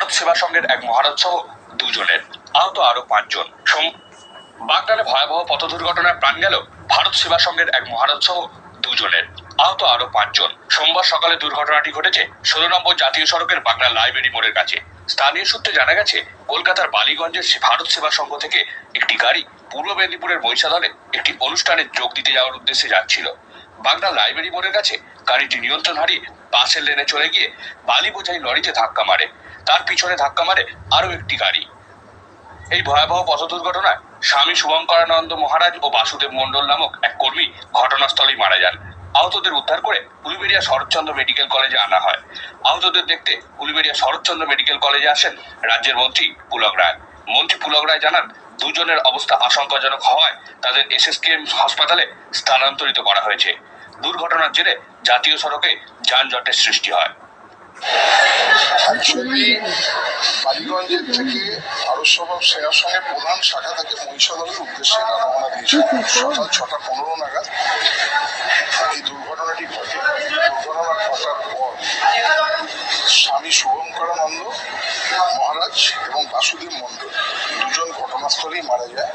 ভারত সেবা সংঘের এক মহারাজ সহ দুজনের, আহত আরো 5 জন। বাগনানে ভয়াবহ পথ দুর্ঘটনায় প্রাণ গেল ভারত সেবা সংঘের এক মহারাজ সহ দুজনের, আহত আরো 5 জন। সোমবার সকালে দুর্ঘটনাটি ঘটেছে 16 নম্বর জাতীয় সড়কের বাগনা লাইব্রেরি মোড়ের কাছে। স্থানীয় সূত্রে জানা গেছে, কলকাতার বালিগঞ্জের ভারত সেবা সংঘ থেকে একটি গাড়ি পূর্ব মেদিনীপুরের মহিষাদলে একটি অনুষ্ঠানে যোগ দিতে যাওয়ার উদ্দেশ্যে যাচ্ছিল। বাগনা লাইব্রেরি মোড়ের কাছে গাড়িটি নিয়ন্ত্রণ হারিয়ে পাশের লেনে চলে গিয়ে বালি বোঝাই লরিতে ধাক্কা মারে। তার পিছনে ধাক্কা মারে আরো একটি গাড়ি। এই ভয়াবহ পথ দুর্ঘটনায় স্বামী শুভঙ্করানন্দ মহারাজ ও বাসুদেব মণ্ডল নামক এক কর্মী ঘটনাস্থলেই মারা যান। আহতদের উদ্ধার করে উলুবেড়িয়া শরৎচন্দ্র মেডিকেল কলেজে আনা হয়। আহতদের দেখতে উলুবেড়িয়া শরৎচন্দ্র মেডিকেল কলেজে আসেন রাজ্যের মন্ত্রী পুলক রায়। মন্ত্রী পুলক রায় জানান, দুজনের অবস্থা আশঙ্কাজনক হওয়ায় তাদের এসএসকেএম হাসপাতালে স্থানান্তরিত করা হয়েছে। দুর্ঘটনার জেরে জাতীয় সড়কে যানজটের সৃষ্টি হয়। বালিগঞ্জের থেকে ভারত সেবা সংঘের প্রধান শাখা থেকে মহিষাদলের উদ্দেশ্যে রওনা দিয়েছে। সকাল 6:15 নাগাদ এই দুর্ঘটনাটি ঘটে। দুর্ঘটনা ঘটার পর স্বামী শুভঙ্করানন্দ মহারাজ এবং বাসুদেব মণ্ডল দুজন ঘটনাস্থলেই মারা যায়।